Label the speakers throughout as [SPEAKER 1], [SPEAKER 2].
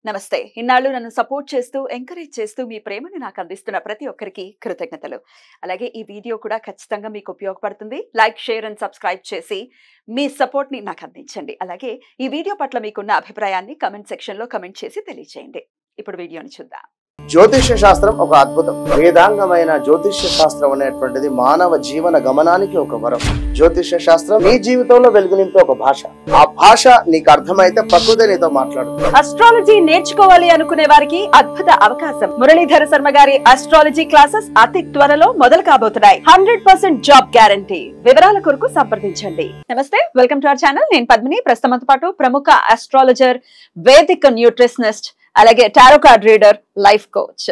[SPEAKER 1] నమస్తే. ఇన్నాళ్ళు నన్ను సపోర్ట్ చేస్తూ, ఎంకరేజ్ చేస్తూ మీ ప్రేమను నాకు అందిస్తున్న ప్రతి ఒక్కరికి కృతజ్ఞతలు. అలాగే ఈ వీడియో కూడా ఖచ్చితంగా మీకు ఉపయోగపడుతుంది. లైక్, షేర్ అండ్ సబ్స్క్రైబ్ చేసి మీ సపోర్ట్‌ని నాకు అందించండి. అలాగే ఈ వీడియో పట్ల మీకున్న అభిప్రాయాన్ని కామెంట్ సెక్షన్‌లో కామెంట్ చేసి తెలియజేయండి. ఇప్పుడు వీడియోని చూద్దాం.
[SPEAKER 2] జ్యోతిష్య శాస్త్రం ఒక అద్భుతం. వేదాంగమైన జ్యోతిష్య శాస్త్రం అనేటువంటిది మానవ జీవన గమనానికి ఒక వరం. జ్యోతిష్య శాస్త్రం నీ జీవితంలో వెలుగునింపే ఒక భాష. ఆ భాష నీకు అర్థమైతే ప్రకృతి నీతో మాట్లాడుతుంది.
[SPEAKER 1] అస్ట్రాలజీ నేర్చుకోవాలి అనుకునే వారికి అద్భుత అవకాశం. మురళీధర శర్మ గారి అస్ట్రాలజీ క్లాసెస్ అతి త్వరలో మొదలు కాబోతున్నాయి. 100% జాబ్ గ్యారంటీ. వివరాల కొరకు సంప్రదించండి. నమస్తే, వెల్కమ్ టు అవర్ ఛానల్. నేను పద్మిని. ప్రస్తుతంతో పాటు ప్రముఖ అస్ట్రాలజర్, వేదిక్ న్యూట్రిషనిస్ట్, అలాగే tarot card reader, life coach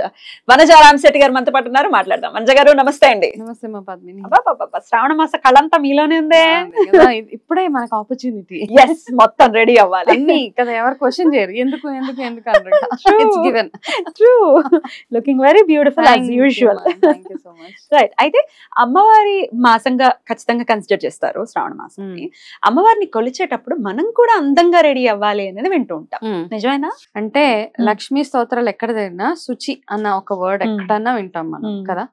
[SPEAKER 1] Vanaja Ramasetti గారు మనతో పాటు ఉన్నారు. మాట్లాడదాం. వనజ గారు నమస్తే అండి.
[SPEAKER 3] నమస్తే మా పద్మిని.
[SPEAKER 1] శ్రావణ మాస కళంతా మీలోనే ఉందే.
[SPEAKER 3] ఇప్పుడే మనకు ఆపర్చునిటీ.
[SPEAKER 1] ఎస్, మొత్తం రెడీ అవ్వాలి
[SPEAKER 3] అన్ని కదా. ఎవరు క్వశ్చన్ చేయరు ఎందుకు ఎందుకు ఎందుకు
[SPEAKER 1] looking very beautiful as usual. Right. అయితే అమ్మవారి మాసంగా ఖచ్చితంగా కన్సిడర్ చేస్తారు శ్రావణ మాసాన్ని. అమ్మవారిని కొలిచేటప్పుడు మనం కూడా అందంగా రెడీ అవ్వాలి అనేది వింటూ ఉంటాం. నిజమేనా?
[SPEAKER 3] అంటే లక్ష్మీ స్తోత్రాలు ఎక్కడ జరిగినా శుచి అన్న ఒక వర్డ్ ఎక్కడన్నా వింటాం మనం కదా.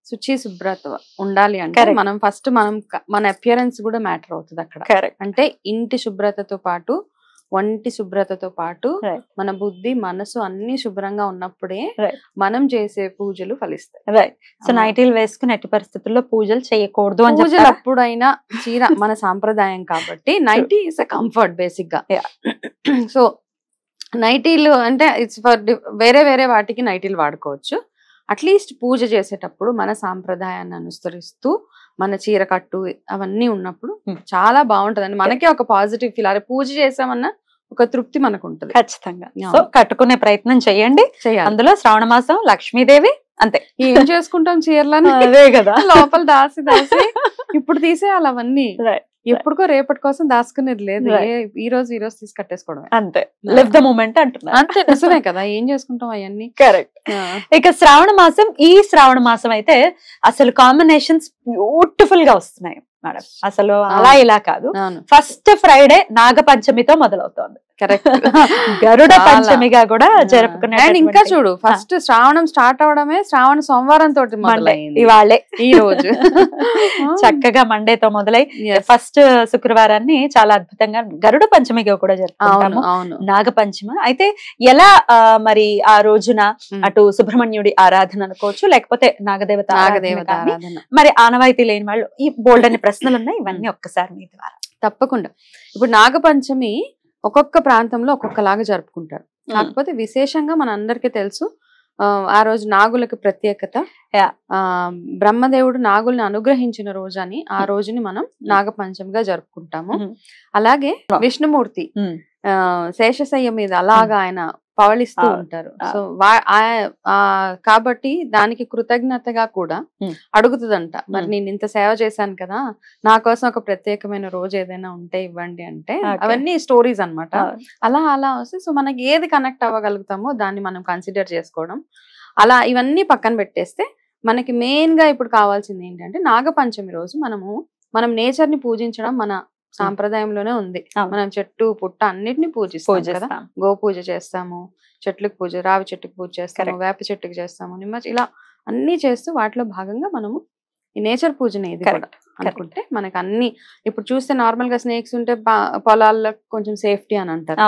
[SPEAKER 3] శుచి, శుభ్రత ఉండాలి అంటే మనం ఫస్ట్ మన అపియరెన్స్ కూడా మ్యాటర్ అవుతుంది అక్కడ. అంటే ఇంటి శుభ్రతతో పాటు, వంటి శుభ్రతతో పాటు మన బుద్ధి, మనసు అన్ని శుభ్రంగా ఉన్నప్పుడే మనం చేసే పూజలు ఫలిస్తాయి.
[SPEAKER 1] రైట్. సో నైటీలు వేసుకుని ఎట్టి పరిస్థితుల్లో పూజలు చేయకూడదు అని
[SPEAKER 3] పూజలు అప్పుడైనా చీర మన సాంప్రదాయం కాబట్టి nighty is a comfort basic గా. సో నైటీలు అంటే ఇట్స్ ఫర్ వేరే వేరే వాటికి నైటీలు వాడుకోవచ్చు. అట్లీస్ట్ పూజ చేసేటప్పుడు మన సాంప్రదాయాన్ని అనుసరిస్తూ మన చీర కట్టు అవన్నీ ఉన్నప్పుడు చాలా బాగుంటదండి. మనకే ఒక పాజిటివ్ ఫీల్. అరే పూజ చేసామన్న ఒక తృప్తి మనకు ఉంటుంది.
[SPEAKER 1] ఖచ్చితంగా. సో కట్టుకునే ప్రయత్నం చేయండి. అందులో శ్రావణ మాసం లక్ష్మీదేవి అంతే.
[SPEAKER 3] ఏం చేసుకుంటాం చీరలని
[SPEAKER 1] అదే కదా,
[SPEAKER 3] లోపల దాసి దాసి ఇప్పుడు తీసేయాలి అవన్నీ. ఎప్పుడుకో రేపటి కోసం దాచుకునేది లేదు. ఈ రోజు తీసి కట్టేసుకోవడం
[SPEAKER 1] అంతే. లివ్ ద మూమెంట్ అంటున్నా.
[SPEAKER 3] అంతే, నిజమే కదా. ఏం చేసుకుంటాం అవన్నీ.
[SPEAKER 1] కరెక్ట్. ఇక శ్రావణ మాసం, ఈ శ్రావణ మాసం అయితే అసలు కాంబినేషన్స్ బ్యూటిఫుల్ గా వస్తున్నాయి మేడం. అసలు అలా ఇలా కాదు. ఫస్ట్ ఫ్రైడే నాగపంచమితో మొదలవుతోంది.
[SPEAKER 3] కరెక్ట్.
[SPEAKER 1] గరుడ పంచమిగా కూడా జరుపుకునే.
[SPEAKER 3] ఇంకా చూడు, ఫస్ట్ శ్రావణం స్టార్ట్ అవడమే శ్రావణ సోమవారం తోటి మొదలైంది.
[SPEAKER 1] ఇవాళే
[SPEAKER 3] ఈ రోజు
[SPEAKER 1] చక్కగా మండేతో మొదలై ఫస్ట్ శుక్రవారాన్ని చాలా అద్భుతంగా గరుడ పంచమిగా కూడా జరుపుకుంటాము. నాగపంచమి అయితే ఎలా మరి ఆ రోజున అటు సుబ్రహ్మణ్యుడి ఆరాధన అనుకోవచ్చు, లేకపోతే నాగదేవత ఆరాధన. మరి ఆనవాయితీ లేని వాళ్ళు ఈ బోల్డ్ అనే ప్రశ్నలు ఉన్నాయి. ఇవన్నీ ఒక్కసారి మీ ద్వారా.
[SPEAKER 3] తప్పకుండా. ఇప్పుడు నాగపంచమి ఒక్కొక్క ప్రాంతంలో ఒక్కొక్కలాగా జరుపుకుంటారు. కాకపోతే విశేషంగా మన అందరికీ తెలుసు, ఆ రోజు నాగులకు ప్రత్యేకత. బ్రహ్మదేవుడు నాగుల్ని అనుగ్రహించిన రోజు అని ఆ రోజుని మనం నాగపంచమిగా జరుపుకుంటాము. అలాగే విష్ణుమూర్తి శేషశయ్య మీద అలాగా ఆయన పవళిస్తూ ఉంటారు. సో కాబట్టి దానికి కృతజ్ఞతగా కూడా అడుగుతుందంట, మరి నేను ఇంత సేవ చేశాను కదా, నా కోసం ఒక ప్రత్యేకమైన రోజు ఏదైనా ఉంటే ఇవ్వండి అంటే. అవన్నీ స్టోరీస్ అన్నమాట. అలా అలా వస్తే సో మనకి ఏది కనెక్ట్ అవ్వగలుగుతామో దాన్ని మనం కన్సిడర్ చేసుకోవడం. అలా ఇవన్నీ పక్కన పెట్టేస్తే మనకి మెయిన్ గా ఇప్పుడు కావాల్సింది ఏంటంటే నాగపంచమి రోజు మనం నేచర్ ని పూజించడం మన సాంప్రదాయంలోనే ఉంది. మనం చెట్టు పుట్ట అన్నిటిని పూజిస్తాం కదా. గో పూజ చేస్తాము, చెట్లకు పూజ, రావి చెట్టుకు పూజ చేస్తాము, వేప చెట్టుకు చేస్తాము, నిమ్మ, ఇలా అన్ని చేస్తూ వాటిలో భాగంగా మనము ఈ నేచర్ పూజని ఇది కూడా అనుకుంటే మనకి అన్ని. ఇప్పుడు చూస్తే నార్మల్ గా స్నేక్స్ ఉంటే పొలాల్లో కొంచెం సేఫ్టీ అని అంటారు,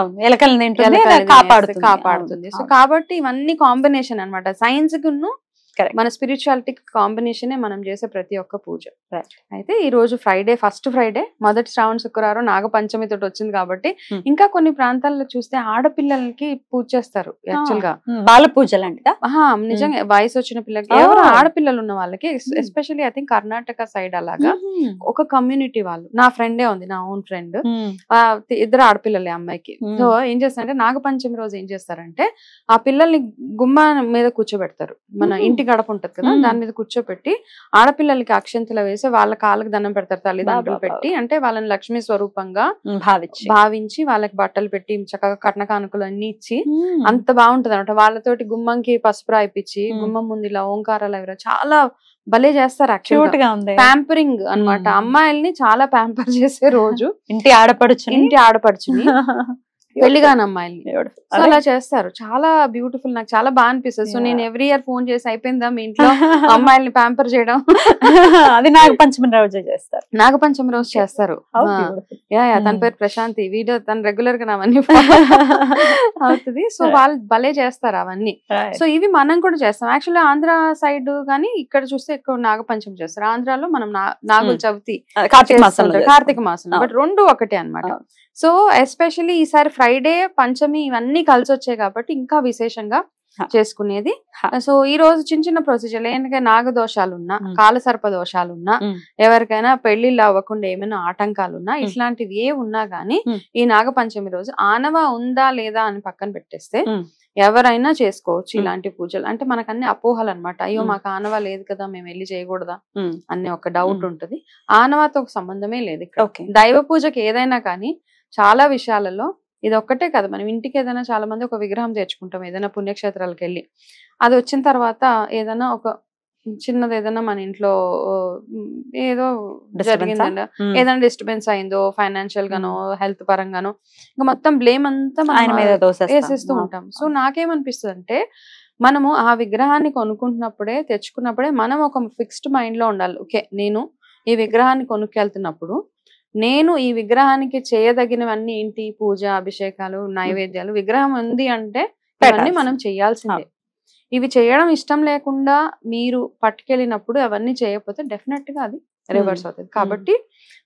[SPEAKER 3] కాపాడుతుంది. సో కాబట్టి ఇవన్నీ కాంబినేషన్ అనమాట. సైన్స్ కును మన స్పిరిచువాలిటీ కాంబినేషనే మనం చేసే ప్రతి ఒక్క పూజ. అయితే ఈ రోజు ఫ్రైడే, ఫస్ట్ ఫ్రైడే, మొదటి శ్రావణ శుక్రవారం నాగపంచమి తోటి వచ్చింది కాబట్టి ఇంకా కొన్ని ప్రాంతాల్లో చూస్తే ఆడపిల్లలకి పూజ చేస్తారు. యాక్చువల్ గా
[SPEAKER 1] బాల పూజ లాంటిదా?
[SPEAKER 3] నిజంగా వయసు వచ్చిన పిల్లలకి, ఎవరు ఆడపిల్లలు ఉన్న వాళ్ళకి, especially I think Karnataka side అలాగా ఒక కమ్యూనిటీ వాళ్ళు. నా ఫ్రెండే ఉంది, నా ఓన్ ఫ్రెండ్, ఇద్దరు ఆడపిల్లలే అమ్మాయికి. సో ఏం చేస్తారంటే నాగపంచమి రోజు ఏం చేస్తారంటే ఆ పిల్లల్ని గుమ్మ మీద కూర్చోబెడతారు. మన ఇంటి గడప ఉంటది కదా, దాని మీద కూర్చోపెట్టి ఆడపిల్లలకి అక్షంతలు వేసి వాళ్ళ కాళ్ళకి దండం పెడతారు, తల్లిదండ్రులు పెట్టి. అంటే వాళ్ళని లక్ష్మీ స్వరూపంగా భావించి వాళ్ళకి బట్టలు పెట్టి చక్కగా కట్న కానుకలు అన్ని ఇచ్చి అంత బాగుంటది అనమాట. వాళ్ళతోటి గుమ్మంకి పసుపు రాయిపించి గుమ్మం ముందు ఇలా ఓంకారాలు అవి చాలా భలే చేస్తారు. ప్యాంపరింగ్ అన్నమాట. అమ్మాయిల్ని చాలా ప్యాంపర్ చేసే రోజు ఇంటి ఆడపడుచుని పెళ్లిగాని అమ్మాయిల్ని. సో అలా చేస్తారు, చాలా బ్యూటిఫుల్, నాకు చాలా బాగా అనిపిస్తుంది. సో నేను ఎవ్రీ ఇయర్ ఫోన్ చేసి అయిపోయిందా మీ ఇంట్లో అమ్మాయిల్ని ప్యాంపర్ చేయడం,
[SPEAKER 1] అది నాగపంచమి రోజు చేస్తారు.
[SPEAKER 3] నాగపంచమి రోజు చేస్తారు. తన పేరు ప్రశాంతి, వీడియో తను రెగ్యులర్ గా అవన్నీ అవుతుంది. సో వాళ్ళు భలే చేస్తారు అవన్నీ. సో ఇవి మనం కూడా చేస్తాం. యాక్చువల్లీ ఆంధ్ర సైడ్ కానీ ఇక్కడ చూస్తే ఎక్కువ నాగపంచమి చేస్తారు. ఆంధ్రాలో మనం నాగుల చవితి కార్తీక మాసం, బట్ రెండు ఒకటే అన్నమాట. సో ఎస్పెషల్లీ ఈసారి ఫ్రైడే పంచమి ఇవన్నీ కలిసి వచ్చాయి కాబట్టి ఇంకా విశేషంగా చేసుకునేది. సో ఈ రోజు చిన్న చిన్న ప్రొసీజర్లు, ఎందుకంటే నాగదోషాలున్నా, కాలసర్ప దోషాలున్నా, ఎవరికైనా పెళ్లిళ్ళు అవ్వకుండా ఏమైనా ఆటంకాలున్నా, ఇట్లాంటివి ఏ ఉన్నా గానీ ఈ నాగపంచమి రోజు ఆనవా ఉందా లేదా అని పక్కన పెట్టేస్తే ఎవరైనా చేసుకోవచ్చు ఇలాంటి పూజలు. అంటే మనకు అన్ని అపోహలు అనమాట. అయ్యో మాకు ఆనవా లేదు కదా, మేము వెళ్ళి చేయకూడదా అనే ఒక డౌట్ ఉంటుంది. ఆనవాతో ఒక సంబంధమే లేదు ఇక్కడ. దైవ పూజకి ఏదైనా కానీ చాలా విషయాలలో ఇది ఒక్కటే కదా, మనం ఇంటికి ఏదైనా చాలా మంది ఒక విగ్రహం తెచ్చుకుంటాం ఏదైనా పుణ్యక్షేత్రాలకు వెళ్ళి. అది వచ్చిన తర్వాత ఏదైనా ఒక చిన్నది ఏదైనా మన ఇంట్లో ఏదో జరిగిందండి, ఏదైనా డిస్టర్బెన్స్ అయిందో ఫైనాన్షియల్ గానో హెల్త్ పరంగానో, ఇంకా మొత్తం బ్లేమ్ అంతా మనం వేసేస్తూ ఉంటాం. సో నాకేమనిపిస్తుంది అంటే మనము ఆ విగ్రహాన్ని కొనుక్కుంటున్నప్పుడే తెచ్చుకున్నప్పుడే మనం ఒక ఫిక్స్డ్ మైండ్ లో ఉండాలి. ఓకే, నేను ఈ విగ్రహాన్ని కొనుక్కెళ్తున్నప్పుడు నేను ఈ విగ్రహానికి చేయదగినవన్నీ ఏంటి, పూజ, అభిషేకాలు, నైవేద్యాలు. విగ్రహం ఉంది అంటే ఇవన్నీ మనం చేయాల్సిందే. ఇవి చేయడం ఇష్టం లేకుండా మీరు పట్టుకెళ్ళినప్పుడు అవన్నీ చేయకపోతే డెఫినెట్ గా అది రివర్స్ అవుతుంది. కాబట్టి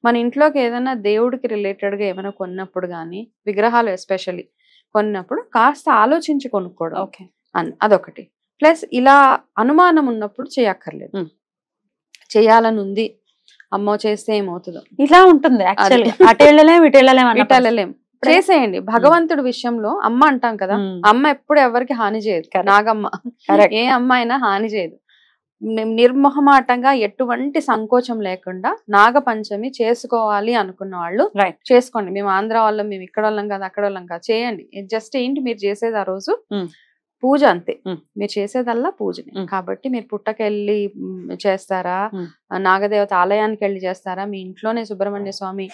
[SPEAKER 3] మన ఇంట్లోకి ఏదైనా దేవుడికి రిలేటెడ్ గా ఏమైనా కొన్నప్పుడు గానీ, విగ్రహాలు ఎస్పెషల్లీ కొన్నప్పుడు కాస్త ఆలోచించి కొనుక్కోవడం అదొకటి. ప్లస్ ఇలా అనుమానం ఉన్నప్పుడు చేయక్కర్లేదు. చేయాలని ఉంది, అమ్మో చేస్తే ఏమవుతుందో ఇలా ఉంటుంది. యాక్చువల్లీ అటెళ్ళలేం చేసేయండి. భగవంతుడి విషయంలో అమ్మ అంటాం కదా, అమ్మ ఎప్పుడు ఎవరికి హాని చేయదు. నాగమ్మ ఏ అమ్మ అయినా హాని చేయదు. నిర్మోహమాటంగా ఎటువంటి సంకోచం లేకుండా నాగపంచమి చేసుకోవాలి అనుకున్న వాళ్ళు చేసుకోండి. మేము ఆంధ్ర వాళ్ళం, మేము ఇక్కడ వాళ్ళం కాదు, అక్కడ వాళ్ళం కాదు, చేయండి. జస్ట్ ఏంటి మీరు చేసేది ఆ రోజు పూజ అంతే. మీరు చేసేదల్లా పూజనే. కాబట్టి మీరు పుట్టకెళ్ళి చేస్తారా, నాగదేవత ఆలయానికి వెళ్ళి చేస్తారా, మీ ఇంట్లోనే సుబ్రహ్మణ్య స్వామి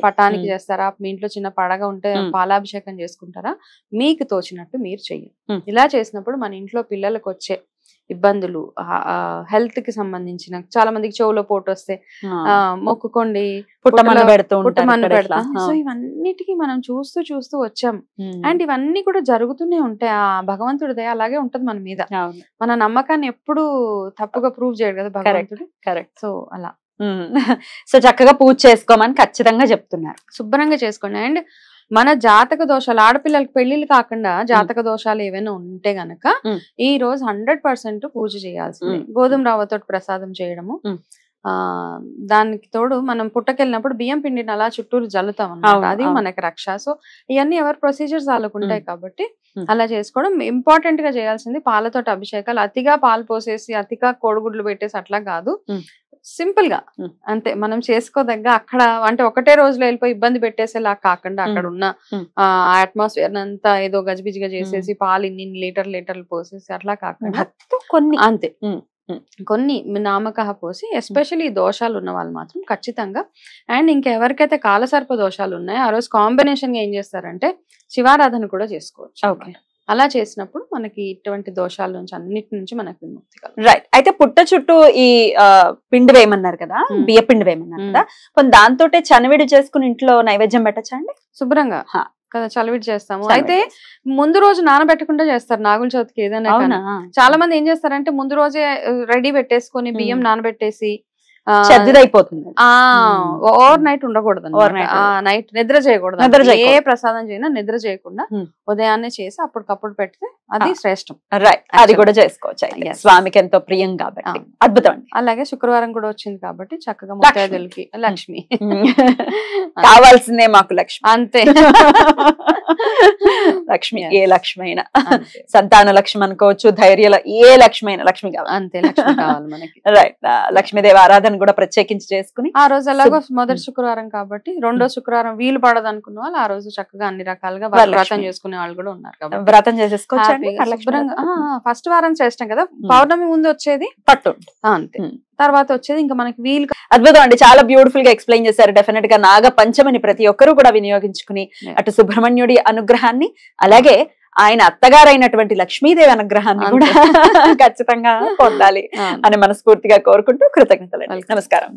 [SPEAKER 3] పటానికి చేస్తారా, మీ ఇంట్లో చిన్న పడగ ఉంటే పాలాభిషేకం చేసుకుంటారా, మీకు తోచినట్టు మీరు చెయ్యండి. ఇలా చేసినప్పుడు మన ఇంట్లో పిల్లలకు వచ్చే ఇబ్బందులు, హెల్త్ కి సంబంధించిన, చాలా మందికి చెవులో పోటు వస్తే మొక్కుకోండి, పుట్టమన్ను పెడతాం. సో ఇవన్నిటికీ మనం చూస్తూ చూస్తూ వచ్చాం. అండ్ ఇవన్నీ కూడా జరుగుతూనే ఉంటాయి. ఆ భగవంతుడి దయ అలాగే ఉంటది మన మీద. మన నమ్మకాన్ని ఎప్పుడు తప్పుగా ప్రూవ్ చేయడు కదా భగవంతుడు. కరెక్ట్. సో అలా
[SPEAKER 1] సో చక్కగా పూజ చేసుకోమని ఖచ్చితంగా చెప్తున్నారు.
[SPEAKER 3] శుభ్రంగా చేసుకోండి. అండ్ మన జాతక దోషాలు, ఆడపిల్లలకి పెళ్లిళ్ళు కాకుండా జాతక దోషాలు ఏవైనా ఉంటే గనక ఈ రోజు 100% పూజ చేయాల్సింది. గోధుమ రవ్వతో ప్రసాదం చేయడము, దానికి తోడు మనం పుట్టకెళ్ళినప్పుడు బియ్యం పిండిని అలా చుట్టూరు జల్లుతాం అన్నమాట, అది మనకి రక్ష. సో ఇవన్నీ ఎవరి ప్రొసీజర్స్ వాళ్ళకు ఉంటాయి కాబట్టి అలా చేసుకోవడం. ఇంపార్టెంట్ గా చేయాల్సింది పాలతోటి అభిషేకాలు. అతిగా పాలు పోసేసి అతిగా కోడిగుడ్లు పెట్టేసి అట్లా కాదు, సింపుల్ గా అంతే మనం చేసుకోదగ్గ. అక్కడ అంటే ఒకటే రోజులో వెళ్ళిపోయి ఇబ్బంది పెట్టేసేలా కాకుండా అక్కడ ఉన్న అట్మాస్ఫియర్ అంతా ఏదో గజిబిజిగా చేసేసి పాలు ఇన్ని లీటర్లు పోసేసి అట్లా కాకుండా కొన్ని అంతే కొన్ని నామకహ పోసి, ఎస్పెషల్లీ దోషాలు ఉన్న వాళ్ళు మాత్రం ఖచ్చితంగా. అండ్ ఇంకెవరికైతే కాలసర్ప దోషాలు ఉన్నాయో ఆ రోజు కాంబినేషన్ గా ఏం చేస్తారంటే శివారాధన కూడా చేసుకోవచ్చు. ఓకే, అలా చేసినప్పుడు మనకి ఇటువంటి దోషాల నుంచి అన్నిటి నుంచి మనకి విముక్తి కలుగుతుంది.
[SPEAKER 1] రైట్. అయితే పుట్ట చుట్టూ ఈ పిండి వేయమన్నారు కదా, బియ్య పిండి వేయమన్నారు కదా, కొన్ని దాంతో చనివిడి చేసుకుని ఇంట్లో నైవేద్యం పెట్టచ్చా అండి? శుభ్రంగా కదా చలివిడి చేస్తాము. అయితే ముందు రోజు నానబెట్టకుండా చేస్తారు నాగుల చవితికి ఏదైనా. చాలా మంది ఏం చేస్తారంటే ముందు రోజే రెడీ పెట్టేసుకొని బియ్యం నానబెట్టేసి అయిపోతుంది. ఓవర్ నైట్ ఉండకూడదు, నైట్ నిద్ర చేయకూడదు. ఏ ప్రసాదం చేయనా నిద్ర చేయకుండా ఉదయాన్నే చేసి అప్పటికప్పుడు పెడితే అది శ్రేష్టం. రైట్, అది కూడా చేసుకోవచ్చు, స్వామికి ఎంతో ప్రియం కాబట్టి. అద్భుతం అండి. అలాగే శుక్రవారం కూడా వచ్చింది కాబట్టి చక్కగా ముత్తైదులకి లక్ష్మి కావాల్సిందే మాకు లక్ష్మి, అంతే. లక్ష్మి ఏ లక్ష్మి అయినా, సంతాన లక్ష్మి అనుకోవచ్చు, ధైర్య ఏ లక్ష్మి అయినా లక్ష్మి కావాలి, అంతే. లక్ష్మి కావాలి మనకి. రైట్. లక్ష్మీదేవి ఆరాధన వ్రతాన్ని కూడా ప్రత్యేకించి చేసుకుని
[SPEAKER 3] ఆ రోజు ఎలాగో మొదటి శుక్రవారం కాబట్టి రెండో శుక్రవారం వీలు పడదు అనుకున్న వాళ్ళు ఆ రోజు చక్కగా అన్ని రకాలుగా వ్రతం చేసుకునే వాళ్ళు కూడా ఉన్నారు కాబట్టి
[SPEAKER 1] వ్రతం చేసేసుకోవచ్చు.
[SPEAKER 3] ఫస్ట్ వారం చేస్తాం కదా, పౌర్ణమి ముందు వచ్చేది
[SPEAKER 1] పట్టు
[SPEAKER 3] అంతే, తర్వాత వచ్చేది ఇంకా మనకి వీలు.
[SPEAKER 1] అద్భుతం అండి, చాలా బ్యూటిఫుల్ గా ఎక్స్ప్లెయిన్ చేశారు. డెఫినెట్ గా నాగ పంచమిని ప్రతి ఒక్కరూ కూడా వినియోగించుకుని అటు సుబ్రహ్మణ్యుడి అనుగ్రహాన్ని అలాగే ఆయన అత్తగారైనటువంటి లక్ష్మీదేవి అనుగ్రహాన్ని కూడా ఖచ్చితంగా పొందాలి అని మనస్ఫూర్తిగా కోరుకుంటూ కృతజ్ఞతలు. నమస్కారం.